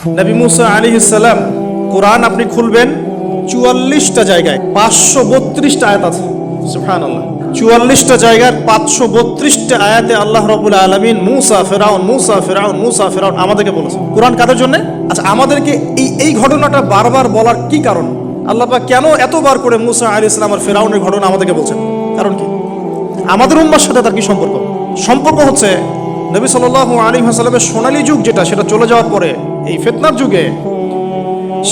নবী মুসা আলাইহিস সালাম, কোরআন আপনি খুলবেন 44টা জায়গায় 532টা আয়াত আছে। সুবহানাল্লাহ, 44টা জায়গার 532টা আয়াতে আল্লাহ রাব্বুল আলামিন মুসা ফিরাউন মুসা ফিরাউন মুসা ফিরাউন আমাদেরকে বলেছেন। কোরআন কাদের জন্য? আচ্ছা, আমাদেরকে এই ঘটনাটা বারবার বলার কি কারণ? আল্লাহ পাক কেন এতবার করে মুসা আলাইহিস সালাম আর ফিরাউনের ঘটনা আমাদেরকে বলছেন? কারণ কি? আমাদের উম্মার সাথে তার কি সম্পর্ক? সম্পর্ক হচ্ছে নবী সাল্লাল্লাহু আলাইহি ওয়াসাল্লামের সোনালী যুগ যেটা, সেটা চলে যাওয়ার পরে এই ফিতনার যুগে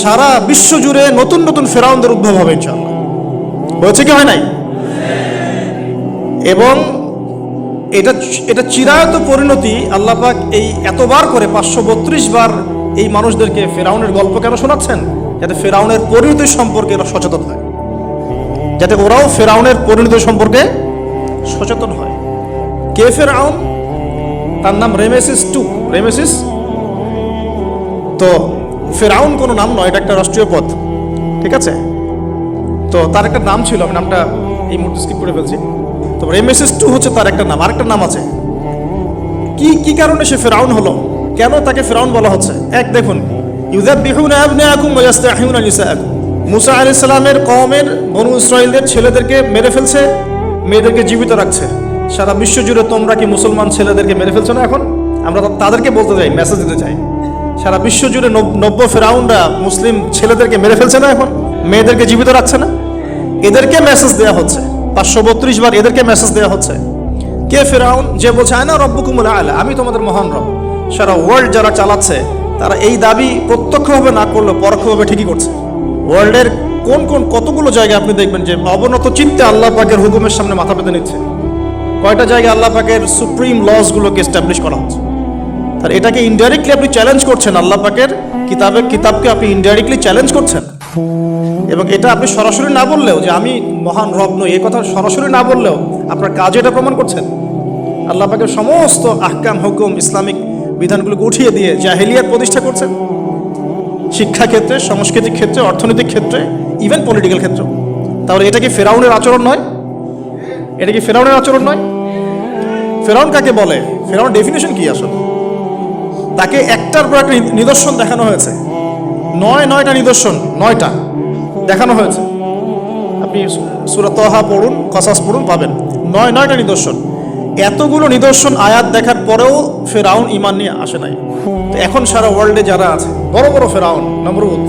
সারা বিশ্ব জুড়ে নতুন নতুন ফেরাউনদের উদ্ভব হবে ইনশাআল্লাহ। হয়েছে কি হয় নাই? এবং এটা চিরায়ত পরিণতি। আল্লাহ পাক এই এতবার করে 532 বার এই মানুষদেরকে ফেরাউনের গল্প কেন শোনাচ্ছেন? যাতে ফেরাউনের পরিণতি সম্পর্কে এরা সচেতন হয়, যাতে ওরাও ফেরাউনের পরিণতি সম্পর্কে সচেতন হয়। কে ফেরাউন? তার নাম রেমেসিস II। রেমেসিস তো ফেরাউন কোনো নাম নয়, এটা একটা রাষ্ট্রীয় পদ, ঠিক আছে? তো তার একটা নাম ছিল, আমি নামটা এই মুহূর্তে স্কিপ করে ফেলছি। তো রেমেসিস II হচ্ছে তার একটা নাম, আরেকটা নাম আছে। কি কারণে সে ফেরাউন হলো? কেন তাকে ফেরাউন বলা হচ্ছে? এক দেখুন, ইউযাববিহুনা আবনাআকুম ওয়া ইস্তাহইউনা নিসাআকুম। মুসা আলাইহিস সালামের কওমের বনু ইসরাঈলদের ছেলেদেরকে মেরে ফেলছে, মেয়েদেরকে জীবিত রাখছে। সারা বিশ্ব জুড়ে তোমরা কি মুসলমান ছেলেদেরকে মেরে ফেলছো না? এখন আমরা তাদেরকে বলতে চাই, মেসেজ দিতে চাই, সারা বিশ্ব জুড়ে নব্য ফেরাউনরা মুসলিম ছেলেদেরকে মেরে ফেলছে না, এখন মেয়েদেরকে জীবিত রাখছে না? এদেরকে মেসেজ দেওয়া হচ্ছে 532 বার, এদেরকে মেসেজ দেওয়া হচ্ছে। কে ফেরাউন? যে বলছে আনা রব্বুকুমুল আ'লা, আমি তোমাদের মহান রব। সারা ওয়ার্ল্ড যারা চালাচ্ছে তারা এই দাবি প্রত্যক্ষভাবে না করলেও পরোক্ষভাবে ঠিকই করছে। ওয়ার্ল্ডের কতগুলো জায়গায় আপনি দেখবেন যে অবনত চিন্তা আল্লাহ পাকের হুকুমের সামনে মাথা পেতে নিচ্ছে। কয়টা জায়গায় আল্লাহ পাকের সুপ্রিম লসগুলোকে এস্টাবলিশ করা হচ্ছে। আর এটাকে ইনডাইরেক্টলি আপনি চ্যালেঞ্জ করছেন, আল্লাহ পাকের কিতাবকে আপনি ইনডাইরেক্টলি চ্যালেঞ্জ করছেন। এবং এটা আপনি সরাসরি না বললেও, যে আমি মহান রব নই, এই কথা সরাসরি না বললেও আপনার কাজে এটা প্রমাণ করছেন। আল্লাহ পাকের সমস্ত আহকাম হুকুম ইসলামিক বিধানগুলোকে উঠিয়ে দিয়ে জাহেলিয়াত প্রতিষ্ঠা করছেন, শিক্ষা ক্ষেত্রে, সাংস্কৃতিক ক্ষেত্রে, অর্থনৈতিক ক্ষেত্রে, ইভেন পলিটিক্যাল ক্ষেত্রে। তাহলে এটা কি ফেরাউনের আচরণ নয়? এটা কি ফেরাউনের আচরণ নয়? ফেরাউন কাকে বলে? ফেরাউন ডেফিনেশন কি আসলে? তাকে একটার পর একটা নিদর্শন দেখানো হয়েছে। 9টা নিদর্শন, 9টা দেখানো হয়েছে। আপনি সূরা তাহা পড়ুন, কসাস পড়ুন, পাবেন 9টা নিদর্শন। এতগুলো নিদর্শন আয়াত দেখার পরেও ফেরাউন ঈমান নিয়ে আসে নাই। তো এখন সারা ওয়ার্ল্ডে যারা আছে, বড় বড় ফেরাউন, নমরুদ,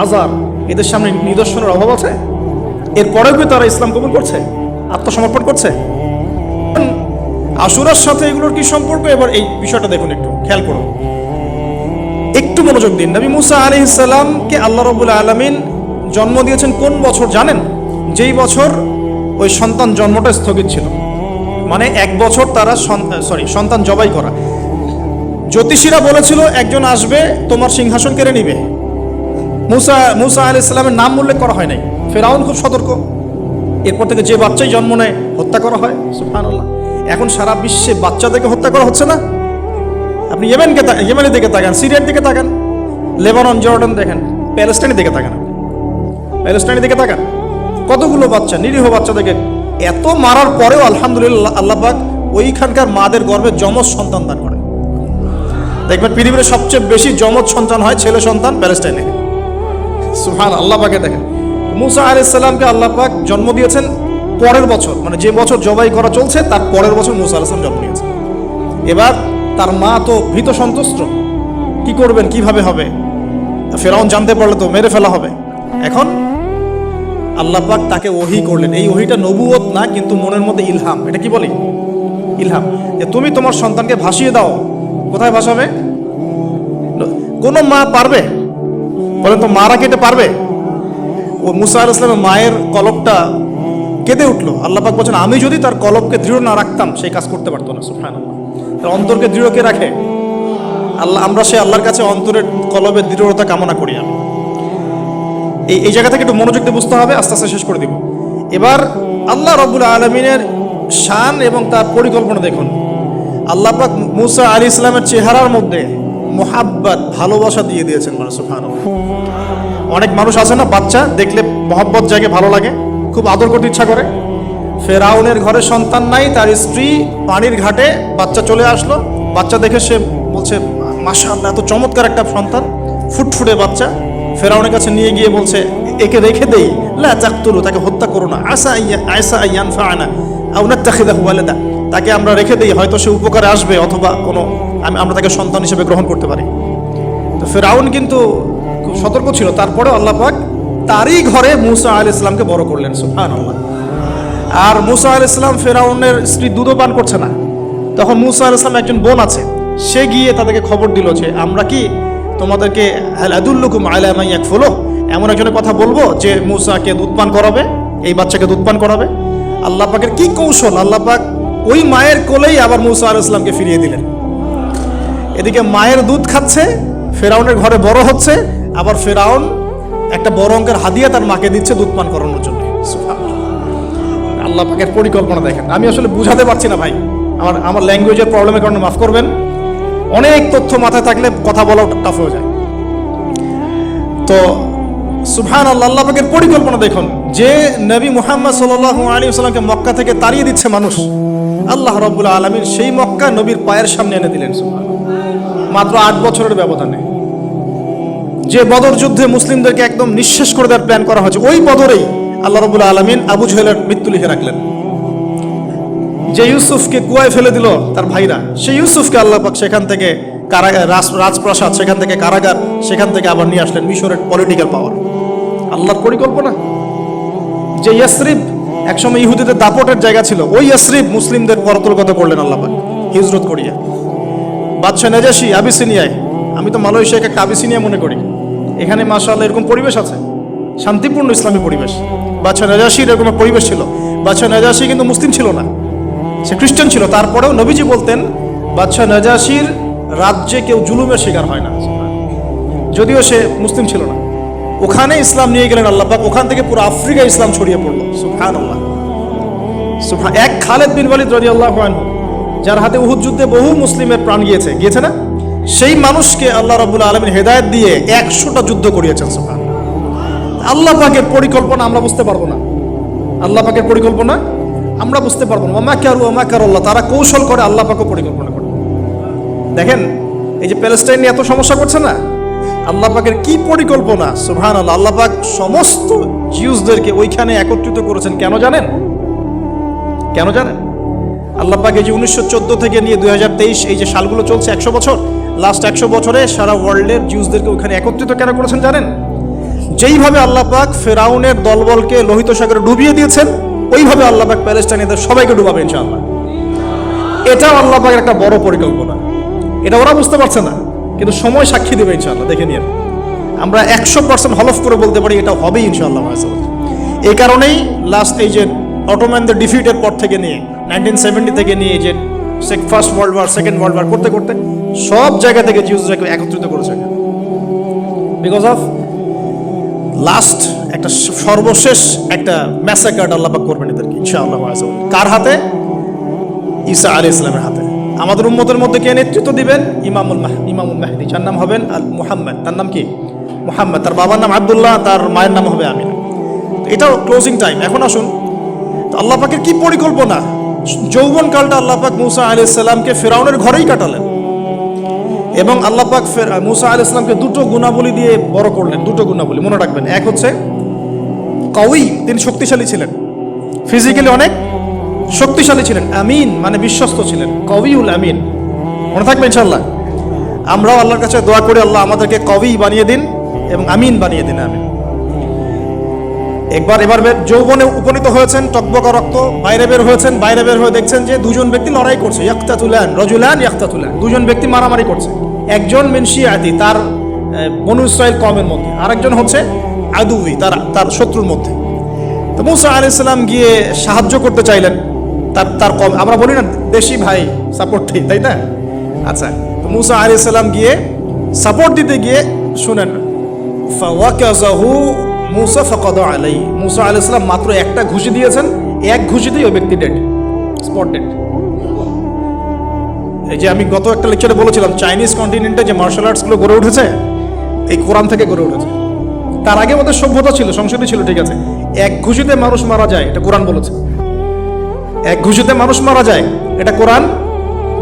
আজার, এদের সামনে নিদর্শনের অভাব আছে? এরপরেও কি তারা ইসলাম কবুল করছে, আত্মসমর্পণ করছে? আশুরার সাথে এগুলোর কি সম্পর্ক? এবার এই বিষয়টা দেখুন, একটু খেয়াল করুন, একটু মনোযোগ দিন। নবী মুসা আলাইহিস সালামকে আল্লাহ রাব্বুল আলামিন জন্ম দিয়েছেন কোন বছর জানেন? যেই বছর ওই সন্তান জন্মটা স্থগিত ছিল, মানে 1 বছর তারা সন্তান জবাই করা। জ্যোতিষীরা বলেছিল একজন আসবে তোমার সিংহাসন কেড়ে নিবে। মুসা আলাইহিস সালামের নাম উল্লেখ করা হয় নাই। ফেরাউন খুব সতর্ক, এরপর থেকে যে বাচ্চাই জন্ম নেয় হত্যা করা হয়। সুবহানাল্লাহ। এখন সারা বিশ্বে বাচ্চাদেরকে হত্যা করা হচ্ছে না? আপনি ইয়েমেনের দিকে তাকান, সিরিয়ার দিকে তাকান, লেবানন, জর্ডান দেখেন, প্যালেস্টাইনের দিকে তাকান, প্যালেস্টাইনের দিকে তাকান, কতগুলো বাচ্চা, নিরীহ বাচ্চাদেরকে এত মারার পরেও আলহামদুলিল্লাহ আল্লাহ পাক ওইখানকার মাদের গর্ভে যমজ সন্তান দান করে। দেখবেন পৃথিবীর সবচেয়ে বেশি যমজ সন্তান হয় ছেলে সন্তান প্যালেস্টাইনে। সুবহানাল্লাহ, আল্লাহ পাকে দেখেন। মুসা আলাইহিস সালামকে আল্লাহ পাক জন্ম দিয়েছেন পরের বছর, মানে যে বছর জবাই করা চলছে তার পরের বছর মুসা আলাইহিস সালাম জন্ম নিয়েছেন। এবার তার মা তো ভীত সন্ত্রস্ত, কি করবেন, কিভাবে হবে? ফেরাউন জানতে পারলে তো মেরে ফেলা হবে। এখন আল্লাহ পাক তাকে ওহী করলেন। এই ওহীটা নবুয়ত না, কিন্তু মনের মধ্যে ইলহাম। এটা কি বলি? ইলহাম। যে তুমি তোমার সন্তানকে ভাসিয়ে দাও। কোথায় ভাসাবে? কোন মা পারবে বলেন তো? মারা কেটে পারবে? ও মুসা আলাইহিস সালামের মায়ের কলবটা কেঁদে উঠলো। আল্লাহ পাক বলছেন আমি যদি তার কলবকে দৃঢ় না রাখতাম সেই কাজ করতে পারতো না। সুবহানাল্লাহ। তার অন্তরকে দৃঢ় কে রাখে? আল্লাহ। আমরা সে আল্লাহর কাছে অন্তরের কলবের দৃঢ়তা কামনা করি। আমি এই জায়গা থেকে একটু মনোযোগ দিয়ে বুঝতে হবে, আস্তে আস্তে শেষ করে দিব। এবার আল্লাহ রাব্বুল আলামিনের শান এবং তার পরিকল্পনা দেখুন। আল্লাহ পাক মুসা আলাইহিস সালামের চেহারার মধ্যে মোহাব্বত, ভালোবাসা দিয়ে দিয়েছেন। মানে সুবহানাল্লাহ। অনেক মানুষ আছে না, বাচ্চা দেখলে মহব্বত জাগে, ভালো লাগে, খুব আদর করতে ইচ্ছা করে। ফেরাউনের ঘরে সন্তান নাই, তার স্ত্রী পানির ঘাটে বাচ্চা চলে আসলো, বাচ্চা দেখে সে বলছে মাশাআল্লাহ, এত চমৎকার একটা সন্তান। ফুটফুটে বাচ্চা ফেরাউনের কাছে নিয়ে গিয়ে বলছে, একে রেখে দেই, লা তাকতুলু, তাকে হত্যা করো না, আসা ইয়ানফাআনা আও নাত্তাখিযাহু ওয়ালাদা, তাকে আমরা রেখে দেই, হয়তো সে উপকারে আসবে, অথবা আমরা তাকে সন্তান হিসেবে গ্রহণ করতে পারি। তো ফেরাউন কিন্তু খুব সতর্ক ছিল, তারপরে আল্লাহ পাক তারই ঘরে মূসা আলাইহিস সালামকে বড় করলেন, সুবহানাল্লাহ। আর মূসা আলাইহিস সালাম ফেরাউনের স্ত্রী দুধও পান করছে না, তখন মূসা আলাইহিস সালাম একজন বোন আছে, সে গিয়ে তাদেরকে খবর দিল যে আমরা কি তোমাদেরকে হাল আদুল্লুকুম আলা মান ইয়াকফুলুহ, এমন একজনের কথা বলবো যে মূসাকে দুধ পান করাবে, এই বাচ্চাকে দুধ পান করাবে। আল্লাহ পাকের কি কৌশল, আল্লাহ পাক ওই মায়ের কোলেই আবার মূসা আলাইহিস সালামকে ফিরিয়ে দিলেন। এদিকে মায়ের দুধ খাচ্ছে, ফেরাউনের ঘরে বড় হচ্ছে, আবার ফেরাউন একটা বড় অঙ্কের হাদিয়া তার মাকে দিচ্ছে দুধ পান করানোর জন্য। আল্লাহ পাকের পরিকল্পনা দেখেন। আমি আসলে বুঝাতে পারছি না ভাই, আমার ল্যাঙ্গুয়েজের প্রবলেমের কারণে মাফ করবেন। অনেক তথ্য মাথায় থাকলে কথা বলা টাফ হয়ে যায়। তো সুবহানাল্লাহ, আল্লাহ পাকের পরিকল্পনা দেখুন, যে নবী মুহাম্মদ সাল্লাল্লাহু আলাইহি ওয়াসাল্লামকে মক্কা থেকে তাড়িয়ে দিচ্ছে মানুষ, আল্লাহ রাব্বুল আলামিন সেই মক্কা নবীর পায়ের সামনে এনে দিলেন, সুবহানাল্লাহ, মাত্র 8 বছরের ব্যবধানে। যে বদর যুদ্ধে মুসলিমদেরকে একদম নিঃশেষ করে দেওয়ার প্ল্যান করা হয়েছে, ওই বদরেই আল্লাহ রাব্বুল আলামিন আবু জেহেলের মৃত্যু লিখে রাখলেন। যে ইউসুফকে কুয়ায় ফেলে দিল তার ভাইরা, সেই ইউসুফকে আল্লাহ পাক সেখান থেকে রাজপ্রাসাদ, সেখান থেকে কারাগার, সেখান থেকে আবার নিয়ে আসলেন মিশরের পলিটিক্যাল পাওয়ার। আল্লাহর পরিকল্পনা। যে ইয়াসরিব একসময় ইহুদিদের দাপটের জায়গা ছিল, ওই ইয়াসরিব মুসলিমদের পরতলগত করলেন আল্লাহ পাক হিজরত করিয়া। বাদশা নাজাশি আবিসিনিয়ায়, আমি তো মালয়েশিয়াকে একটা আবিসিনিয়া মনে করি, এখানে মাশাআল্লাহ এরকম পরিবেশ আছে, শান্তিপূর্ণ ইসলামী পরিবেশ। বাদশা নাজাশির এরকম পরিবেশ ছিল। বাদশা নাজাশি কিন্তু মুসলিম ছিল না, সে খ্রিস্টান ছিল। তারপরেও নবীজি বলতেন বাদশা নাজাশির রাজ্যে কেউ জুলুমের শিকার হয় না, যদিও সে মুসলিম ছিল না। ওখানে ইসলাম নিয়ে গেলেন আল্লাহ পাক, ওখান থেকে পুরো আফ্রিকা ইসলাম ছড়িয়ে পড়লো, সুবহানাল্লাহ। এক খালেদ বিন ওয়ালিদ রাদিয়াল্লাহু আনহু, যার হাতে উহুদ যুদ্ধে বহু মুসলিমের প্রাণ গিয়েছে না, সেই মানুষকে আল্লাহ রাব্বুল আলামিন হেদায়েত দিয়ে 100টা যুদ্ধ করিয়েছেন, সুবহানাল্লাহ। আল্লাহ পাকের পরিকল্পনা আমরা বুঝতে পারবো না, আল্লাহ পাকের পরিকল্পনা আমরা বুঝতে পারবো না। ওমা কারুল্লাহ, তারা কৌশল করে, আল্লাহ পাকও পরিকল্পনা করে। দেখেন এই যে প্যালেস্টাইন নিয়ে এত সমস্যা করছে না, আল্লাহ পাকের কি পরিকল্পনা, সুবহানাল্লাহ। আল্লাহ পাক সমস্ত জিউসদেরকে ওইখানে একত্রিত করেছেন, কেন জানেন? আল্লাহ পাক এই যে 1914 থেকে নিয়ে 2023 এই যে সালগুলো চলছে, 100 বছর, লাস্ট 100 বছরে সারা ওয়ার্ল্ডের জিউসদেরকে ওইখানে একত্রিত কেন করেছেন জানেন? যেইভাবে আল্লাহ পাক ফেরাউনের দলবলকে লোহিত সাগরে ডুবিয়ে দিয়েছেন, ওইভাবে আল্লাহ পাক প্যালেস্টাইনিদের সবাইকে ডুবাবে ইনশাআল্লাহ। এটাও আল্লাহ পাকের একটা বড় পরিকল্পনা। এটা ওরা বুঝতে পারছে না, কিন্তু সময় সাক্ষী দেবে ইনশাআল্লাহ। দেখে নিন, আমরা 100% হলফ করে বলতে পারি এটা হবেই ইনশাআল্লাহ। এই কারণেই লাস্ট এই যে অটোম্যানদের ডিফিটের পর থেকে নিয়ে 1970 থেকে নিয়ে যে first world war, second world war করতে করতে সব জায়গা থেকে জিউসরাকে একত্রিত করেছে, বিকজ অফ লাস্ট একটা সর্বশেষ একটা ম্যাসাকার আল্লাহ পাক করবেন এদেরকে ইনশাআল্লাহ। কার হাতে? ঈসা আলাইহিস সালামের হাতে। আমাদের উম্মতের মধ্যে কে নেতৃত্ব দিবেন? ইমামুল মাহদি, যার নাম হবেন মুহাম্মদ। তার নাম কি? মুহাম্মদ। তার বাবার নাম আব্দুল্লাহ, তার মায়ের নাম হবে আমিনা। এটাও ক্লোজিং টাইম। এখন আসুন, তো আল্লাহ পাকের কি পরিকল্পনা। যৌবনকালটা আল্লাহ পাক মুসা আলাইহিস সালামকে ফিরআউনের ঘরেই কাটালেন, এবং আল্লাহ পাক মুসা আলাইহিস সালামকে দুটো গুণাবলী দিয়ে বড় করলেন। দুটো গুণাবলী মনে রাখবেন। এক হচ্ছে কওয়ী, তিনি শক্তিশালী ছিলেন, ফিজিক্যালি অনেক শক্তিশালী ছিলেন। আমিন মানে বিশ্বস্ত ছিলেন, কওয়ীউল আমিন, মনে থাকবে ইনশাআল্লাহ। আমরাও আল্লাহর কাছে দোয়া করি, আল্লাহ আমাদেরকে কওয়ী বানিয়ে দিন এবং আমিন বানিয়ে দিন, আমিন। এবার যৌবনে উপনীত হয়েছেন, টকবকা রক্ত, বাইরে বের হয়েছেন। বাইরে বের হয়ে দেখছেন যে দুজন ব্যক্তি লড়াই করছে, রজুলান ইয়াকতাতুলান, দুজন ব্যক্তি মারামারি করছে। একজন মিন শিয়াতি, তার বনু ইসরাইল কওমের মধ্যে, আরেকজন হচ্ছে আদুই, তার শত্রুর মধ্যে। তো মুসা আলাইহিস সালাম গিয়ে সাহায্য করতে চাইলেন তার কম। আমরা বলি না দেশি ভাই সাপোর্ট, ঠিক তাই না? আচ্ছা, তো মুসা আলাইহিস সালাম গিয়ে সাপোর্ট দিতে গিয়ে শুনেন, ফাওয়াকাযাহু মুসা ফাকাদা আলাইহি, মুসা আলাইহিস সালাম মাত্র একটা ঘুষি দিয়েছেন, এক ঘুষিতেই ওই ব্যক্তি ডেড, স্পট ডেড। এই যে আমি গত একটা লেকচারে বলেছিলাম, চাইনিজ কন্টিনেন্টে যে মার্শাল আর্টসগুলো গড়ে উঠেছে এই কোরআন থেকে গড়ে উঠেছে। তার আগে ওদের সভ্যতা ছিল, সংস্কৃতি ছিল, ঠিক আছে। এক ঘুষিতে মানুষ মারা যায়, এটা কোরআন বলেছে। এক ঘুষিতে মানুষ মারা যায়, এটা কোরআন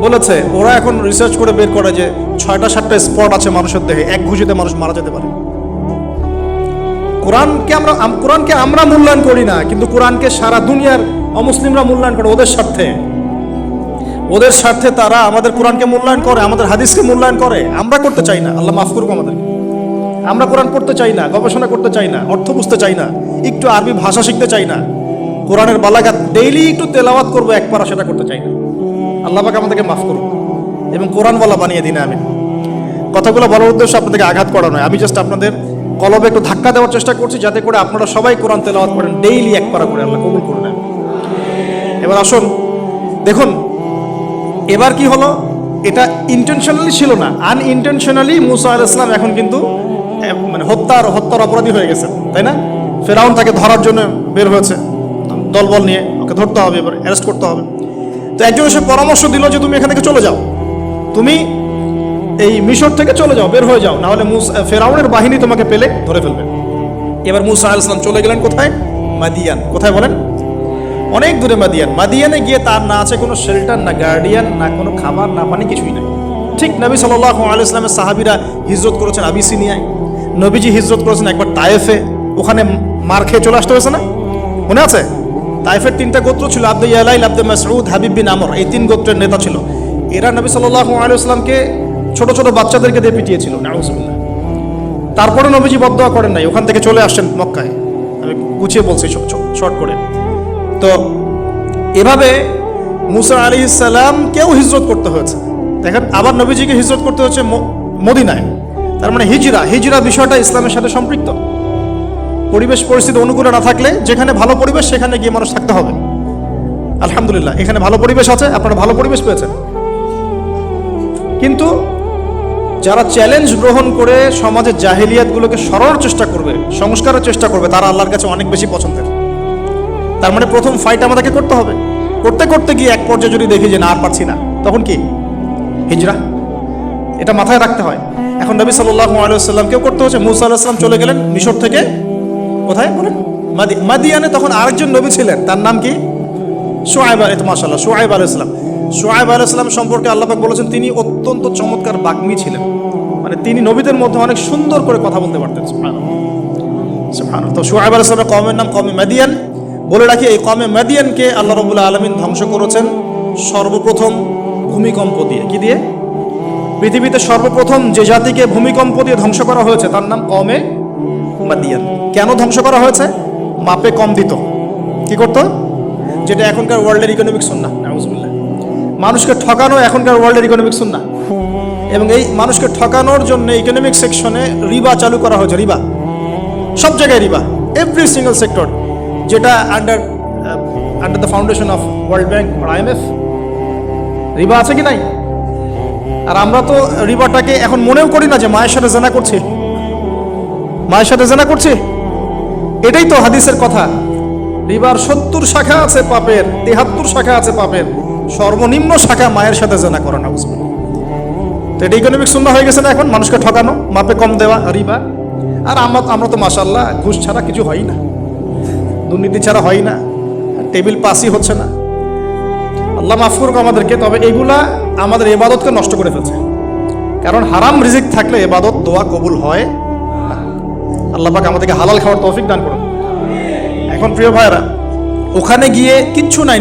বলেছে ওরা এখন রিসার্চ করে বের করে যে 6টা-7টা স্পট আছে মানুষের দেহে, এক ঘুষিতে মানুষ মারা যেতে পারে। কোরআনকে আমরা মূল্যায়ন করি না, কিন্তু কোরআনকে সারা দুনিয়ার অমুসলিমরা মূল্যায়ন করে ওদের স্বার্থে তারা আমাদের কোরআনকে মূল্যায়ন করে, আমাদের হাদিসকে মূল্যায়ন করে। আমরা করতে চাই না, আল্লাহ মাফ করুক আমাদের। আমরা কোরআন পড়তে চাই না, গবেষণা করতে চাই না, অর্থ বুঝতে চাই না, একটু আরবি ভাষা শিখতে চাই না, কোরআনের বালাগাত ডেইলি একটু তেলাওয়াত করবো এক পারা, সেটা করতে চাই না। আল্লাহ পাক আমাদেরকে মাফ করুক এবং কোরআনওয়ালা বানিয়ে দিন। আমি কথাগুলো বলার উদ্দেশ্য আপনাদেরকে আঘাত করা নয়, আমি জাস্ট আপনাদের কলবে একটু ধাক্কা দেওয়ার চেষ্টা করছি, যাতে করে আপনারা সবাই কোরআন তেলাওয়াত করেন ডেইলি এক পারা করে। আল্লাহ কবুল করে নেন। এবার আসুন দেখুন, এবার কি হলো, এটা ইন্টেনশনালি ছিল না, আনইনটেনশনালি মুসা আলাইহিস সালাম এখন কিন্তু মানে হত্যার অপরাধী হয়ে গেছে, তাই না? ফেরাউন তাকে ধরার জন্য বের হয়েছে দলবল নিয়ে, ওকে ধরতে হবে, এবার অ্যারেস্ট করতে হবে। তো একজন এসে পরামর্শ দিল যে তুমি এখান থেকে চলে যাও, তুমি এই মিশর থেকে চলে যাও, বের হয়ে যাও, নাহলে ফেরাউনের বাহিনী তোমাকে পেলে ধরে ফেলবে। এবার মুসা আলাইহিস সালাম চলে গেলেন কোথায়? মাদিয়ান। কোথায় বলেন? অনেক দূরে মাদিয়ান। মাদিয়ানে গিয়ে তার না আছে কোনো শেল্টার, না গার্ডিয়ান, না কোনো খাবার, না পানি, কিছুই নাই। ঠিক নবী সাল্লাল্লাহু আলাইহি ওয়াসাল্লামের সাহাবীরা হিজরত করেছেন আবিসিনিয়ায়, নবীজি হিজরত করেছেন একবার তায়েফে, ওখানে মার খেয়ে চলে আসতে হয়েছে না, মনে আছে? তায়েফের 3টা গোত্র ছিল, আব্দে ইয়ালাইল, আব্দে মাসউদ, হাবিব বিন আমর, এই 3 গোত্রের নেতা ছিল। এরা নবী সাল্লাল্লাহু আলাইহি ওয়াসাল্লামকে ছোট ছোট বাচ্চাদেরকে দিয়ে পিটিয়েছিল, নাউজুবিল্লাহ। তারপরে নবীজি বদদোয়া করেন নাই, ওখান থেকে চলে আসছেন মক্কায়। আমি গুছিয়ে বলছি শর্ট করে। তো এভাবে মুসা আলাইহিস সালামকেও হিজরত করতে হয়েছে। দেখেন, আবার নবীজিকে হিজরত করতে হচ্ছে মদিনায়। তার মানে হিজরা বিষয়টা ইসলামের সাথে সম্পৃক্ত। পরিবেশ পরিস্থিতি অনুকূলে না থাকলে, যেখানে ভালো পরিবেশ সেখানে গিয়ে মানুষ থাকতে হবে। আলহামদুলিল্লাহ, এখানে ভালো পরিবেশ আছে, আপনারা ভালো পরিবেশ পেয়েছেন। কিন্তু যারা চ্যালেঞ্জ গ্রহণ করে সমাজের জাহেলিয়াতগুলোকে সরানোর চেষ্টা করবে, সংস্কারের চেষ্টা করবে, তারা আল্লাহর কাছে অনেক বেশি পছন্দের। তার মানে প্রথম ফাইট আমাদেরকে করতে হবে। করতে করতে গিয়ে এক পর্যায়ে যদি দেখি যে না, আর পারছি না, তখন কি? হিজরা। এটা মাথায় রাখতে হয়। এখন নবী সাল্লাল্লাহু আলাইহি ওয়াসাল্লামকেও করতে হচ্ছে। মুসা আলাইহিস সালাম চলে গেলেন মিশর থেকে কোথায় বলেন? মাদিয়ানে। তখন আরেকজন নবী ছিলেন, তার নাম কি? শুআয়ব। মাশাআল্লাহ, শুআয়ব আলাইহিস সালাম। শুআয়ব আলাইহিস সালাম সম্পর্কে আল্লাহ পাক বলেছেন তিনি অত্যন্ত চমৎকার বাগ্মী ছিলেন। মানে তিনি নবীদের মধ্যে অনেক সুন্দর করে কথা বলতে পারতেন। সুবহানাল্লাহ, সুবহানাল্লাহ। তো শুআয়ব আলাইহিস সালামের কওমের নাম কওমে মাদিয়ান। বলে রাখি, এই কওমে মাদিয়ানকে আল্লাহ রাব্বুল আলামিন ধ্বংস করেছেন সর্বপ্রথম ভূমিকম্প দিয়ে। কি দিয়ে? পৃথিবীতে সর্বপ্রথম যে জাতিকে ভূমিকম্প দিয়ে ধ্বংস করা হয়েছে তার নাম কওমে মাদিয়ান। কেন ধ্বংস করা হয়েছে? মাপে কম দিত। কি করতো? যেটা এখনকার ওয়ার্ল্ডের ইকোনমিক সুন্নাহ। নাউজুবিল্লাহ। মানুষকে ঠকানো এখনকার ওয়ার্ল্ডের ইকোনমিক সুন্নাহ। এবং এই মানুষকে ঠকানোর জন্য ইকোনমিক সেকশনে রিবা চালু করা হয়েছে। রিবা, সব জায়গায় রিবা, এভরি সিঙ্গেল সেক্টর, যেটা under the foundation of World Bank আর IMF। রিবা আছে কি নাই? আর আমরা তো রিবাটাকে এখন মনেও করি না যে মায়ের সাথে জেনা করছি, মায়ের সাথে জেনা করছি। এটাই তো হাদিসের কথা। রিবার 70 শাখা আছে পাপের, 73 শাখা আছে পাপের, সর্বনিম্ন শাখা মায়ের সাথে জেনা করা। না বুঝবেন তো এটা ইকোনমিক সুন্নাহ হয়ে গেছে না এখন? মানুষকে ঠকানো, মাপে কম দেওয়া, রিবা। আর আমরা তো মাশাআল্লাহ ঘুষ ছাড়া কিছু হয় না, দুর্নীতি ছাড়া হয় না, টেবিল পাসই হচ্ছে না। আল্লাহ মাফ করুক আমাদেরকে। তবে এগুলা আমাদের ইবাদতকে নষ্ট করে ফেলছে। কারণ হারাম রিজিক থাকলে ইবাদত, দোয়া কবুল হয় না। আল্লাহ পাক আমাদেরকে হালাল খাওয়ার তৌফিক দান করুন। এখন প্রিয় ভাইরা, ওখানে গিয়ে কিচ্ছু নাই,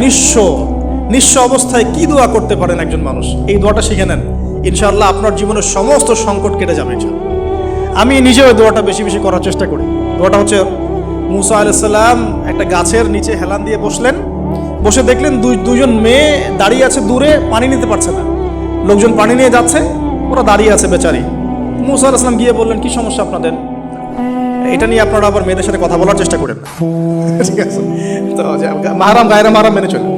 নিঃস্ব অবস্থায় কি দোয়া করতে পারেন একজন মানুষ? এই দোয়াটা শিখে নেন, ইনশাআল্লাহ আপনার জীবনের সমস্ত সংকট কেটে যাবে ইনশাআল্লাহ। আমি নিজেও দোয়াটা বেশি বেশি করার চেষ্টা করি। দোয়াটা হচ্ছে, মুসা আলাইহিস সালাম একটা গাছের নিচে হেলান দিয়ে বসলেন, বসে দেখলেন দুইজন মেয়ে দাঁড়িয়ে আছে দূরে, পানি নিতে পারছে না। লোকজন পানি নিয়ে যাচ্ছে, ওরা দাঁড়িয়ে আছে বেচারি। মুসা আলাইহিস সালাম গিয়ে বললেন, কি সমস্যা আপনাদের? এটা নিয়ে আপনারা আবার মেয়েদের সাথে কথা বলার চেষ্টা করেন, ঠিক আছে? তো মাহরাম গায়রা মাহরাম মেনে চলেন।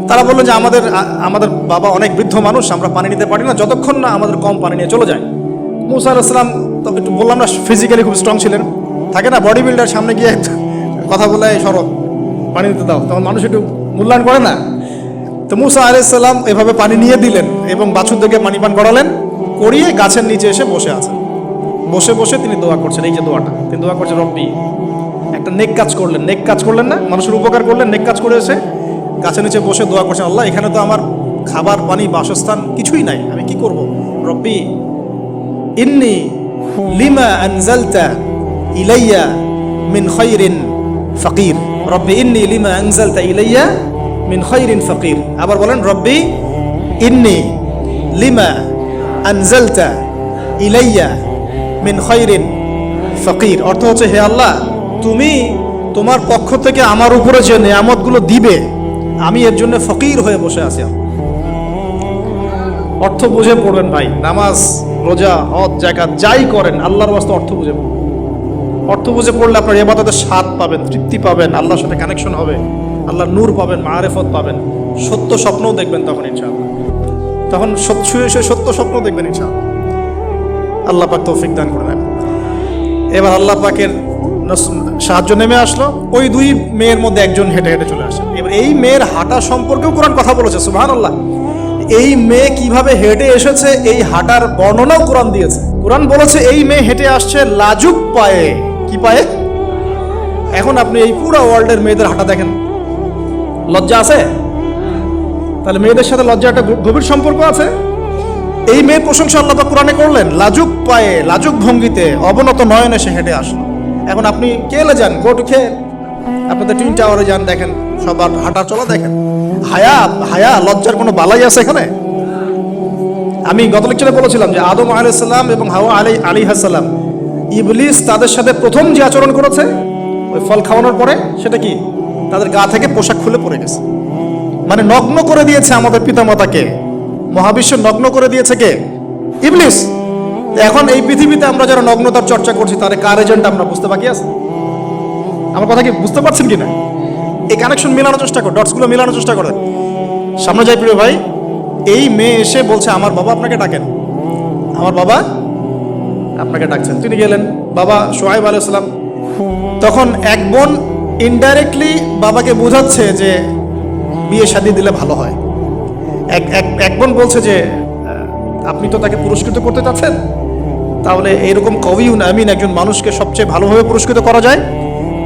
তারা বললো যে আমাদের বাবা অনেক বৃদ্ধ মানুষ, আমরা পানি নিতে পারি না যতক্ষণ না আমাদের কম পানি নিয়ে চলে যায়। মুসা আলাইহিস সালাম তো একটু বললাম না, ফিজিক্যালি খুব স্ট্রং ছিলেন। থাকে না বডি বিল্ডার, সামনে গিয়ে কথা বলে সরব, পানি নিতে দাও, তখন মানুষ একটু মূল্যায়ন করে না। তো মুসা আলাইহিস সালাম এভাবে পানি নিয়ে দিলেন এবং বাছুরদেরকে পানি পান করালেন, করিয়ে গাছের নিচে এসে বসে আছেন। বসে বসে তিনি দোয়া করছেন। এই যে দোয়াটা তিনি দোয়া করছেন, রব্বি, একটা নেক কাজ করলেন না, মানুষের উপকার করলেন, নেক কাজ করে এসে গাছের নিচে বসে দোয়া করছেন, আল্লাহ এখানে তো আমার খাবার পানি বাসস্থান কিছুই নাই, আমি কি করব? রব্বি ইন্নি লিমা আনজালতা ইলাইয়া মিন খায়রিন ফাকির। রব্বি ইন্নি লিমা আনজালতা ইলাইয়া মিন খায়রিন ফাকির। আবার বলেন, রব্বি ইন্নি লিমা আনজালতা ইলাইয়া মিন খায়রিন ফাকির। অর্থ হচ্ছে, হে আল্লাহ, তুমি তোমার পক্ষ থেকে আমার উপরে যে নিয়ামতগুলো দিবে, আমি এর জন্য ফকির হয়ে বসে আছি। অর্থ বুঝে পড়বেন ভাই, নামাজ রোজা হজ জাকাত যাই করেন আল্লাহর ওয়াস্তে অর্থ বুঝে পড়বেন। অর্থ বুঝে পড়লে আপনার ইবাদতের স্বাদ পাবেন, তৃপ্তি পাবেন, আল্লাহর সাথে কানেকশন হবে, আল্লাহর নূর পাবেন, মাআরিফত পাবেন, সত্য স্বপ্নও দেখবেন তখন ইনশাআল্লাহ। তখন শুয়ে সত্য স্বপ্ন দেখবেন ইনশাআল্লাহ। আল্লাহ পাক তৌফিক দান করবেন। এবার আল্লাহ পাকের সাহায্য নেমে আসলো, ওই দুই মেয়ের মধ্যে একজন হেঁটে হেঁটে চলে আসে। এবার এই মেয়ের হাঁটা সম্পর্কেও কোরআন কথা বলেছে, সুবহানাল্লাহ। এই মেয়ে কিভাবে হেঁটে এসেছে এই হাঁটার বর্ণনাও কোরআন দিয়েছে। কোরআন বলেছে এই মেয়ে হেঁটে আসছে লাজুক পায়ে। কি পায়ে? এখন আপনি এই পুরো ওয়ার্ল্ডের মেয়েদের হাঁটা দেখেন, লজ্জা আছে? তাহলে মেয়েদের সাথে লজ্জা একটা গভীর সম্পর্ক আছে। এই মেয়ের প্রশংসা আল্লাহ পাক কোরআনে করলেন, লাজুক পায়ে লাজুক ভঙ্গিতে অবনত নয়নে সে হেঁটে আসলো। এখন আপনি কেলে যান, গো টু খেয়ে আপনাদের টুইন টাওয়ারে যান, দেখেন সবার হাঁটা চলা দেখেন। হায়া লজ্জার কোনো বালাই আছে এখানে? আমি গত লেকচারে বলেছিলাম যে আদম আলাইহিস সালাম এবং হাওয়া আলাইহিস সালাম, ইবলিস তাদের সাথে প্রথম যে আচরণ করেছে ওই ফল খাওয়ানোর পরে, সেটা কি? তাদের গা থেকে পোশাক খুলে পড়ে গেছে। মানে নগ্ন করে দিয়েছে আমাদের পিতামাতাকে, মহাবিশ্ব নগ্ন করে দিয়েছে কে? ইবলিস। এখন এই পৃথিবীতে আমরা যারা নগ্নতার চর্চা করছি তার কার এজেন্ট আমরা বুঝতে বাকি আছে? আমার কথা কি বুঝতে পারছেন কিনা? এই কানেকশন মেলানোর চেষ্টা কর, ডটসগুলো মেলানোর চেষ্টা করেন। সামনে যাই প্রিয় ভাই, এই মেয়ে এসে বলছে আমার বাবা আপনাকে ডাকেন, আমার বাবা আপনাকে ডাকছেন। তিনি গেলেন, বাবা শুআয়ব আলাইহিস সালাম। তখন এক বোন ইনডাইরেক্টলি বাবাকে বোঝাচ্ছে যে বিয়ে শাদী দিলে ভালো হয়। এক বোন বলছে যে আপনি তো তাকে পুরস্কৃত করতে চাচ্ছেন, তাহলে এইরকম কবিউন আমিন একজন মানুষকে সবচেয়ে ভালোভাবে পুরস্কৃত করা যায়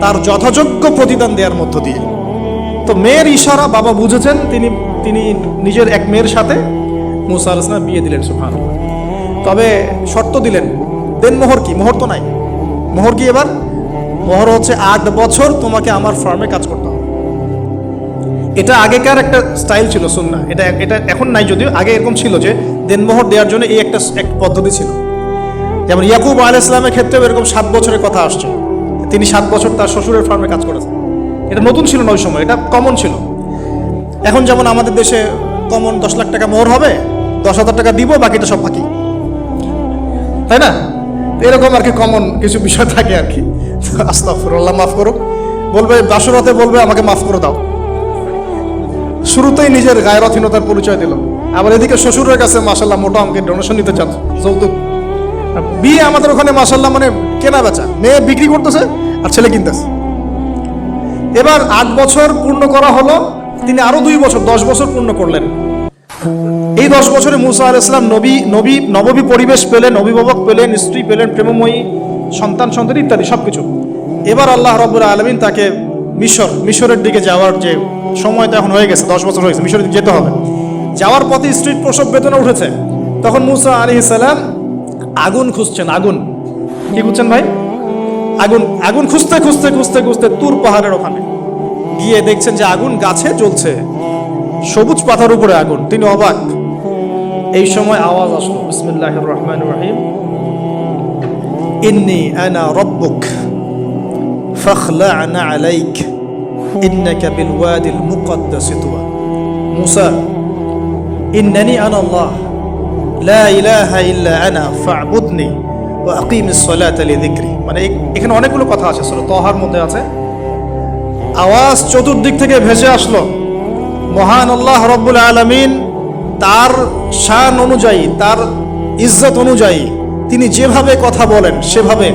তার যথাযোগ্য প্রতিদান দেওয়ার মধ্য দিয়ে। তো মেয়ের ইশারা বাবা বুঝেছেন, তিনি নিজের এক মেয়ের সাথে মুসা আলাইহিস সালাম বিয়ে দিলেন, সুবহানাল্লাহ। তবে শর্ত দিলেন, দেনমোহর কি? মোহর তো নাই। মোহর কি এবার? মোহর হচ্ছে 8 বছর তোমাকে আমার ফার্মে কাজ করতে হবে। এটা আগেকার একটা স্টাইল ছিল, সুন্নাহ। এটা এখন নাই যদিও, আগে এরকম ছিল যে দেনমোহর দেওয়ার জন্য এই একটা পদ্ধতি ছিল। যেমন ইয়াকুব আলাইহিস সালামের ক্ষেত্রেও এরকম 7 বছরের কথা আসছে, তিনি 7 বছর তার শ্বশুরের ফার্মে কাজ করেছেন। এটা নতুন ছিল না ওই সময়, এটা কমন ছিল। এখন যেমন আমাদের দেশে কমন 10 লাখ টাকা মোহর হবে, 10,000 টাকা দিব, বাকিটা সব বাকি, তাই না? এরকম আর কি কমন কিছু বিষয় থাকে আর কি। আস্তাগফিরুল্লাহ, মাফ করো। বলবে বাসরাতে, বলবে আমাকে মাফ করে দাও। শুরুতেই নিজের গায়রতহীনতার পরিচয় দিল। আবার এদিকে শ্বশুরের কাছে মাশাআল্লাহ মোটা অঙ্কের ডোনেশন নিতে চান, যৌতুক। বিয়ে আমাদের ওখানে মাশাআল্লাহ মানে কেনা বেচা, মেয়ে বিক্রি করতেছে আর ছেলে কিনতেছে। এবার 8 বছর পূর্ণ করা হলো, তিনি আরো 2 বছর 10 বছর পূর্ণ করলেন। এই 10 বছরে মুসা আলাইহিস সালাম নববী পরিবেশ পেলেন, অভিভাবক পেলেন, স্ত্রী পেলেন, প্রেমময়ী সন্তান ইত্যাদি সবকিছু। এবার আল্লাহ রাব্বুল আলামিন তাকে মিশরের দিকে যাওয়ার যে সময়টা এখন হয়ে গেছে, 10 বছর হয়ে গেছে, মিশরের দিকে যেতে হবে। যাওয়ার পথে স্ত্রীর প্রসব বেদনা উঠেছে। তখন মুসা আলাইহিস সালাম আগুন খুঁজছেন। আগুন কি খুঁজছেন ভাই? আগুন খুঁজতে তুর পাহাড়ের ওখানে গিয়ে দেখছেন যে আগুন গাছে জ্বলছে, সবুজ পাতার উপরে আগুন। তিনি অবাক। এই সময় আওয়াজ আসলো, বিসমিল্লাহির রহমানির রহিম, ইন্নী আনা রাব্বুক ফাখলা'না আলাইক ইন্নাকা বিল ওয়াদিল মুকদ্দাস তুওয়া। মুসা, ইন্নানি আনা আল্লাহ লা ইলাহা ইল্লা আনা ফা'বুদনি ওয়া আকিমিস সালাতা লিযিকরি। মানে এখানে অনেকগুলো কথা আছে, সূরা তাহার মধ্যে আছে। আওয়াজ চতুর্দিক থেকে ভেসে আসলো। মহান আল্লাহ রব্বুল আলামিন তার শান অনুযায়ী, তার ইজ্জত অনুযায়ী তিনি যেভাবে কথা বলেন সেভাবে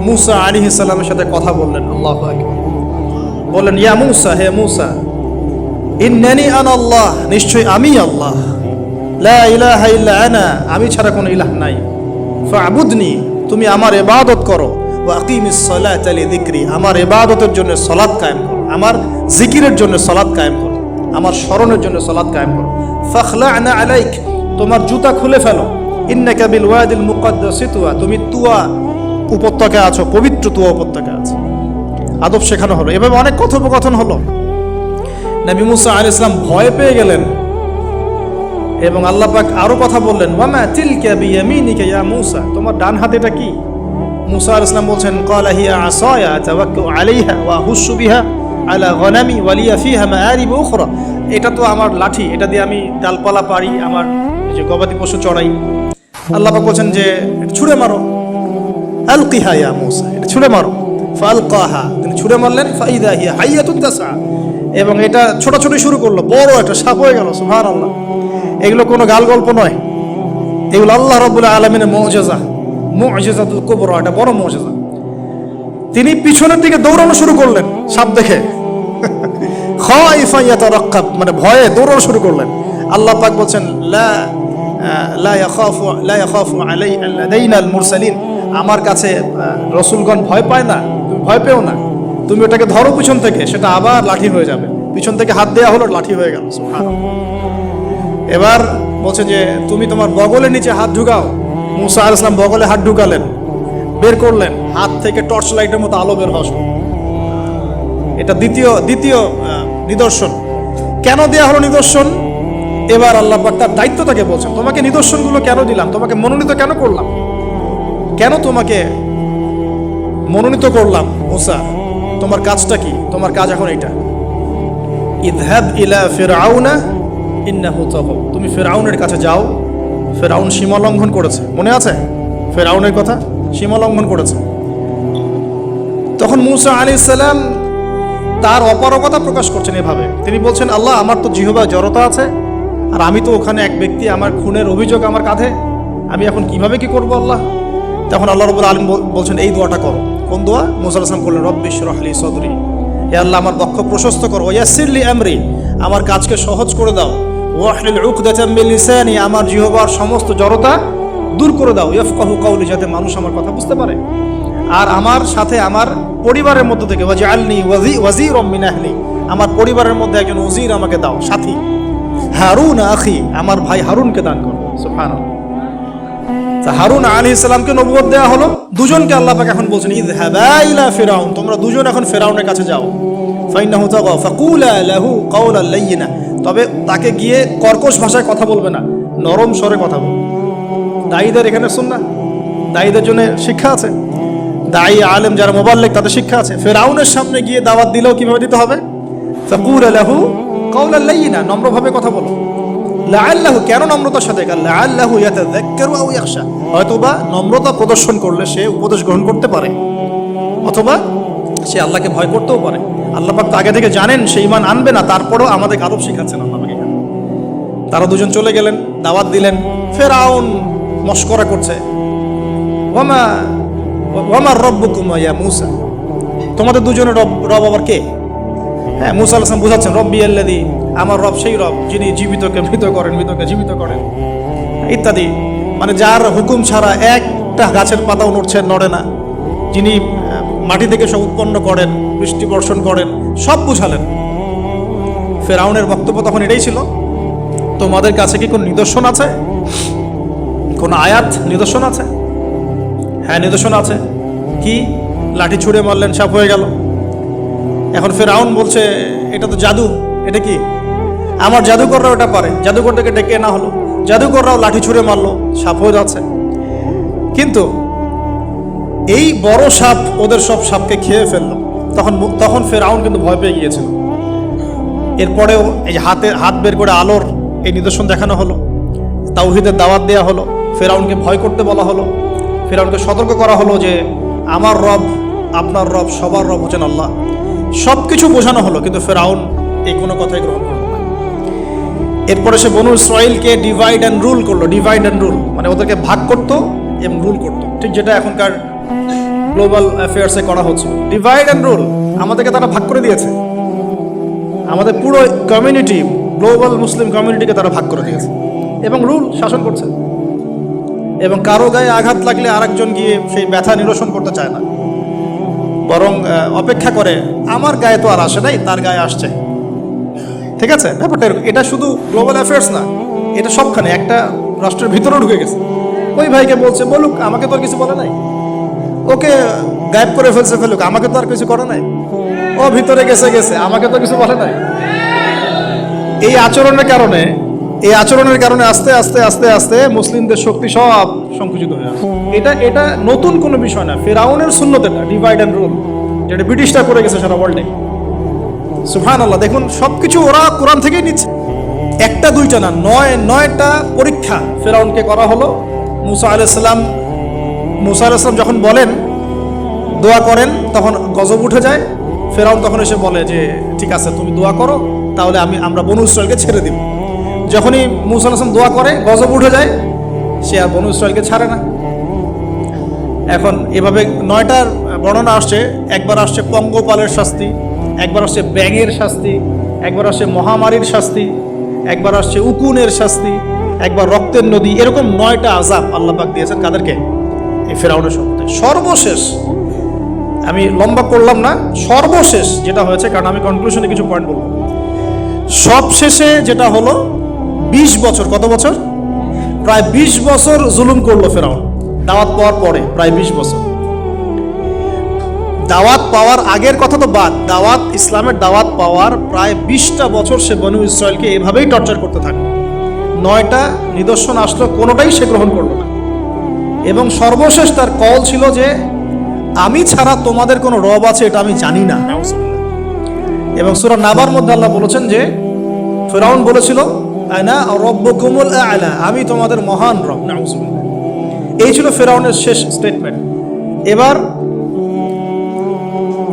মুসা আলাইহিস সালামের সাথে কথা বললেন। আল্লাহু আকবার। বললেন, ইয়া মুসা, হে মুসা, ইন্নানি আনা আল্লাহ, নিশ্চয়ই আমি আল্লাহ, লা ইলাহা ইল্লা আনা, আমি ছাড়া কোনো ইলাহ নাই, ফা'বুদনি, তুমি আমার ইবাদত করো, ওয়া আকিমিস সালাতা লিযিকরি, আমার ইবাদতের জন্য সালাত কায়েম করো, আমার জিকিরের জন্য সালাত কায়েম করো, আমার স্মরণের জন্য সালাত কায়েম করো। ফাখলা'না আলাইক, তোমার জুতা খুলে ফেলো, ইন্নাকা বিল ওয়াদিল মুকাদ্দাসি তুয়া, তুমি তুয়া উপত্যকা আছো, পবিত্র তুয়া উপত্যকা আছে। আদব শেখানো হলো। এভাবে অনেক কথোপকথন হলো। নবী মুসা আলাইহিস সালাম ভয় পেয়ে গেলেন এবং আল্লাহ পাক আরো কথা বললেন, ওয়ামা তিলকা বিয়ামিনিকা ইয়া মুসা, তোমার ডান হাতে এটা কি? মুসা আলাইহিস সালাম বলছেন, ক্বালা হিয়া আসায়া আতাওয়াক্কাউ আলাইহা ওয়া আহুশু বিহা আলা গনামি ওয়া লিয়া ফিহা মাআরিব উখরা, এটা তো আমার লাঠি, এটা দিয়ে আমি ডালপালা পারি, আমার যে গবাদি পশু চড়াই। আল্লাহ পাক বলছেন যে ছুঁড়ে মারো, আলকিহা ইয়া মুসা, এটা ছুঁড়ে মারো। ফালকাহা, তিনি ছুঁড়ে মারলেন, ফাইদা হিয়া হাইয়াতুন তাসআ, এবং এটা ছোটাছুটি শুরু করলো, বড় একটা সাপ হয়ে গেল। সুবহানাল্লাহ। এগুলো কোনো গাল গল্প নয়, এগুলো আল্লাহ রাব্বুল আলামিনের মুজিজা, মুজিজাতুল কুবরা, এটা বড় মুজিজা। তিনি পিছনের দিকে দৌড়ানো শুরু করলেন সাপ দেখে, খাইফা ইয়াতারাক্কাব, মানে ভয়ে দৌড়ানো শুরু করলেন। আল্লাহ পাক বলছেন, লা ইয়াখাফু লাদাইনাল মুরসালিন, আমার কাছে রসুলগণ ভয় পায় না, তুমি ভয় পেও না, তুমি ওটাকে ধরো পিছন থেকে, সেটা আবার লাঠি হয়ে যাবে। পিছন থেকে হাত দেওয়া হলো, লাঠি হয়ে গেল। এবার বলছে যে তুমি তোমার বগলের নিচে হাত ঢুকাও। মুসা আলাইহিস সালাম বগলে হাত ঢুকালেন, বের করলেন, হাত থেকে টর্চ লাইটের মতো আলো বের হওয়া শুরু। এটা দ্বিতীয় নিদর্শন। কেন দেয়া হলো নিদর্শন? এবার আল্লাহ পাক তার দায়িত্বটাকে বলছেন, তোমাকে নিদর্শনগুলো কেন দিলাম, তোমাকে মনোনীত কেন করলাম, কেন তোমাকে মনোনীত করলাম মুসা, তোমার কাজটা কি? তোমার কাজ এখন এইটা, ইযহাব ইলা ফিরআউনা ইন্নাহু তাগা, তুমি ফিরআউনের কাছে যাও। ফিরআউন সীমা লঙ্ঘন করেছে, মনে আছে ফিরআউনের কথা? সীমা লঙ্ঘন করেছে। তখন মুসা আলাইহিস সালাম তার অপারগতা প্রকাশ করছেন এভাবে, তিনি বলছেন, আল্লাহ আমার তো জিহ্বায় জড়তা আছে, আর আমি তো ওখানে এক ব্যক্তি, আমার খুনের অভিযোগ আমার কাঁধে, আমি এখন কিভাবে কি করব আল্লাহ? তখন আল্লাহ রাব্বুল আলামিন বলছেন, এই দোয়াটা করো। কোন দোয়া? মুসা আলাইহিস সালাম করলেন, রব্বি ইশরাহ লি সাদরি, হে আল্লাহ আমার বক্ষ প্রশস্ত করো, ওয়াসসির লি আমরি, আমার কাজকে সহজ করে দাও, ওয়াহলিল উকদাতাম মিন লিসানি, আমার জিহ্বার সমস্ত জড়তা দূর করে দাও, ইয়াফকাহু কাওলি, যাতে মানুষ আমার কথা বুঝতে পারে। আর আমার সাথে আমার পরিবারের মধ্য থেকে ওয়াজআলনি ওয়াজিরাম মিন আহলি, আমার পরিবারের মধ্যে একজন ওজির আমাকে দাও, সাথী। হারুন আখি, আমার ভাই হারুনকে দান করো। সুবহানাল্লাহ। তা হারুন আলাইহিস সালামকে নবুয়ত দেওয়া হলো, দুজনকে আল্লাহ পাক এখন বলছেন, ইযহাবা ইলা ফিরআউন, তোমরা দুজন এখন ফিরআউনের কাছে যাও। ফাইন্নাহু তাগা ফাকুলা লাহু কাওলান লাইয়িনা, তবে তাকে গিয়ে কর্কশ ভাষায় কথা বলবে না, নরম স্বরে কথা বলবে। দায়ীদের এখানে সুন্নাহ, দায়ীদের জন্য শিক্ষা আছে, দায়ী আলেম যারা মুবাল্লিগ তাদের শিক্ষা আছে। ফিরআউনের সামনে গিয়ে দাওয়াত দিলেও কিভাবে দিতে হবে? ফাকুলা লাহু কাওলান লাইয়িনা, নম্রভাবে কথা বলো। লাআল্লাহু, কেন নম্রতার সাথে? লাআল্লাহু ইয়াতাযাক্কারু আও ইয়াখশা, হয়তোবা নম্রতা প্রদর্শন করলে সে উপদেশ গ্রহণ করতে পারে, অথবা সে আল্লাহকে ভয় করতেও পারে। আল্লাহ পাক তো আগে থেকে জানেন সে ঈমান আনবে না, তারপরও আমাদের আদব শিখাচ্ছেন আল্লাহ পাক এখানে। তারা দুজন চলে গেলেন, দাওয়াত দিলেন। ফিরআউন মশকরা করছে, ওয়ামা রব্বুকুম ইয়া মুসা, তোমাদের দুজনের রব আবার কে? হ্যাঁ, মুসা আলাইহিস সালাম বুঝাচ্ছেন, রব্বি আল্লাযী, আমার রব সেই রব যিনি জীবিতকে মৃত করেন, মৃতকে জীবিত করেন, ইত্যাদি। মানে যার হুকুম ছাড়া একটা গাছের পাতাও নড়ে না, যিনি মাটি থেকে সব উৎপন্ন করেন, বৃষ্টি বর্ষণ করেন, সব বুঝালেন। ফিরআউনের বক্তব্য তখন এটাই ছিল, তোমাদের কাছে কি কোন নিদর্শন আছে, কোন আয়াত নিদর্শন আছে? হ্যাঁ, নিদর্শন আছে। কি? লাঠি ছুঁড়ে মারলেন, সাপ হয়ে গেল। এখন ফিরআউন বলছে, এটা তো জাদু, এটা কি? আমার জাদুকররাও এটা পারে, জাদুকরটাকে ডেকে না হলো, জাদুকররাও লাঠি ছুঁড়ে মারলো, সাপ হয়ে যাচ্ছে। কিন্তু এই বড় সাপ ওদের সব সাপকে খেয়ে ফেললো। তখন ফিরআউন কিন্তু ভয় পেয়ে গিয়েছিল। এরপরেও এই যে হাত বের করে আলোর এই নিদর্শন দেখানো হলো, তাওহীদের দাওয়াত দেওয়া হলো, ফিরআউনকে ভয় করতে বলা হলো, ফিরআউনকে সতর্ক করা হলো যে আমার রব, আপনার রব, সবার রব হচ্ছেন আল্লাহ। সব কিছু বোঝানো হলো, কিন্তু ফিরআউন এই কোনো কথাই গ্রহণ করলো না। এরপরে সে বনু ইসরাইলকে ডিভাইড অ্যান্ড রুল করলো। ডিভাইড অ্যান্ড রুল মানে ওদেরকে ভাগ করতো এবং রুল করতো, ঠিক যেটা এখনকার গ্লোবাল অ্যাফেয়ার্সে করা হচ্ছে। ডিভাইড অ্যান্ড রুল, আমাদেরকে তারা ভাগ করে দিয়েছে, আমাদের পুরো কমিউনিটি, গ্লোবাল মুসলিম কমিউনিটিকে তারা ভাগ করে দিয়েছে এবং রুল শাসন করছে। এবং কারো গায়ে আঘাত লাগলে আরেকজন গিয়ে সেই ব্যথা নিরসন করতে চায় না, বরং অপেক্ষা করে, আমার গায়ে তো আর আসে নাই, তার গায়ে আসছে, ঠিক আছে, ব্যাপারটা এরকম। এটা শুধু গ্লোবাল অ্যাফেয়ার্স না, এটা সবখানে, একটা রাষ্ট্রের ভিতরেও ঢুকে গেছে। ওই ভাইকে বলছে বলুক, আমাকে তো আর কিছু বলে নাই, ওকে গায়েব করে ফেলছে ফেলুক, আমাকে তো আর কিছু করে নাই, ও ভিতরে গেছে আমাকে তো কিছু বলে নাই। এই আচরণের কারণে আস্তে আস্তে আস্তে আস্তে মুসলিমদের শক্তি সব সংকুচিত হয়ে আসে। এটা নতুন কোনো বিষয় না, ফিরআউনের সুন্নত, এটা ডিভাইড অ্যান্ড রুল, যেটা ব্রিটিশরা করে গেছে সারা ওয়ার্ল্ডে। সুবহানাল্লাহ, দেখুন সবকিছু ওরা কোরআন থেকেই নিচ্ছে। একটা দুইটা না, নয়টা পরীক্ষা ফিরআউনকে করা হলো। মুসা আলাইহিস সালাম যখন বলেন, দোয়া করেন, তখন গজব উঠে যায়। ফিরআউন তখন এসে বলে যে ঠিক আছে, তুমি দোয়া করো, তাহলে আমরা বনু ইসরাইলকে ছেড়ে দিব। যখনই মুসা আলাইহিস সালাম দোয়া করে, গজব উঠে যায়, সে আর বনু ইসরাইলকে ছাড়ে না। এখন এভাবে 9টার বর্ণনা আসছে। একবার আসছে পঙ্গপালের শাস্তি, একবার আসছে ব্যাঙের শাস্তি, একবার আসছে মহামারীর শাস্তি, একবার আসছে উকুনের শাস্তি, একবার রক্তের নদী। এরকম 9টা আযাব আল্লাহ পাক দিয়েছেন কাদেরকে? এই ফিরআউনের সম্পদে। সর্বশেষ, আমি লম্বা করলাম না, সর্বশেষ যেটা হয়েছে, কারণ আমি কনক্লুশনে কিছু পয়েন্ট বলবো। সবশেষে যেটা হলো, 20 বছর, কত বছর? প্রায় 20 বছর জুলুম করলো ফিরআউন দাওয়াত পাওয়ার পরে। প্রায় 20 বছর। দাওয়াত পাওয়ার আগের কথা তো বাদ, ইসলামের দাওয়াত পাওয়ার প্রায় 20টা বছর সে বনু ইসরায়েলকে এভাবেই টর্চার করতে থাকে। 9টা নিদর্শন আসলো, কোনোটাই সে গ্রহণ করলো না। এবং সর্বশেষ তার কল ছিল যে আমি ছাড়া তোমাদের কোনো রব আছে এটা আমি জানি না। এবং সূরা নাবার মধ্যে আল্লাহ বলেছেন যে ফিরআউন বলেছিল আনা রাব্বুকুমুল আ'লা, আমি তোমাদের মহান রব। নাউযুবিল্লাহ। এই ছিল ফিরআউনের শেষ স্টেটমেন্ট। এবার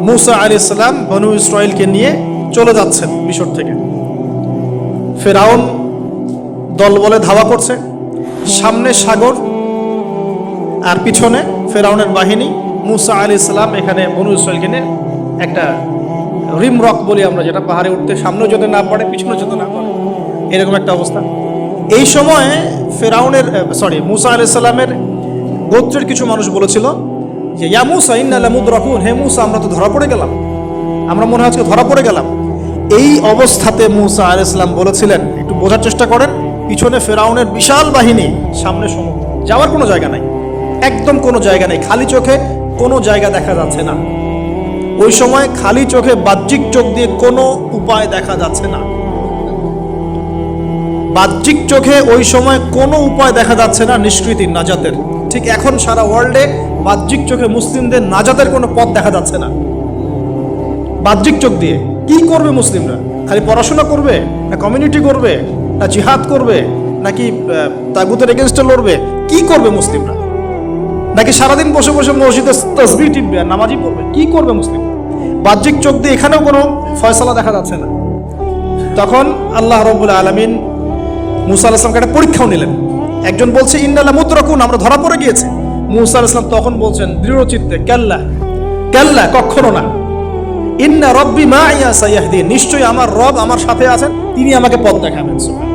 মুসা আলাইহিস সালাম বনু ইসরাইলকে নিয়ে চলে যাচ্ছেন মিশর থেকে। ফিরআউন দলবলে ধাওয়া করছে, সামনে সাগর আর পিছনে ফিরআউনের বাহিনী। মুসা আলাইহিস সালাম এখানে বনু ইসরাইলকে নিয়ে একটা রিম রক বলি আমরা, যেটা পাহাড়ে উঠতে সামনেও যেতে না পারে, পিছনে যেতে না পারে, এরকম একটা অবস্থা। এই সময় মুসা আলাইহিস সালামের গোত্রের কিছু মানুষ বলেছিল যে ইয়া মুসা ইন্না লামুদরাকুন, হে মুসা আমরা তো ধরা পড়ে গেলাম, আমরা মনে হয় আজকে ধরা পড়ে গেলাম। এই অবস্থাতে মুসা আলাইহিস সালাম বলেছিলেন, একটু বোঝার চেষ্টা করেন, পিছনে ফিরআউনের বিশাল বাহিনী, সামনে সমুদ্র, যাওয়ার কোনো জায়গা নাই, একদম কোনো জায়গা নেই, খালি চোখে কোনো জায়গা দেখা যাচ্ছে না। ওই সময় খালি চোখে, বাহ্যিক চোখ দিয়ে কোনো উপায় দেখা যাচ্ছে না। বাহ্যিক চোখে ওই সময় কোনো উপায় দেখা যাচ্ছে না নিষ্কৃতির, নাজাতের। ঠিক এখন সারা ওয়ার্ল্ডে বাহ্যিক চোখে মুসলিমদের নাজাতের কোনো পথ দেখা যাচ্ছে না। বাহ্যিক চোখ দিয়ে কি করবে মুসলিমরা? খালি পড়াশোনা করবে, না কমিউনিটি করবে, না জিহাদ করবে, নাকি তাগুতের এগেনস্টে লড়বে? কি করবে মুসলিমরা? নাকি সারাদিন বসে বসে মসজিদে তাসবিহ টিপবে আর নামাজই পড়বে? কি করবে মুসলিম? বাহ্যিক চোখ দিয়ে এখানেও কোনো ফয়সালা দেখা যাচ্ছে না। তখন আল্লাহ রাব্বুল আলামিন মুসা আলাইহিস সালামকে একটা পরীক্ষাও নিলেন। একজন বলছে ইন্না লামুদরাকুন, আমরা ধরা পড়ে গিয়েছি। মুসা আলাইহিস সালাম তখন বলছেন দৃঢ় চিত্তে, কাল্লা কাল্লা, কখনো না, ইন্না রাব্বি মাইয়া সায়াহদিন, নিশ্চয়ই আমার রব আমার সাথে আছেন, তিনি আমাকে পথ দেখাবেন। সুবহানাল্লাহ।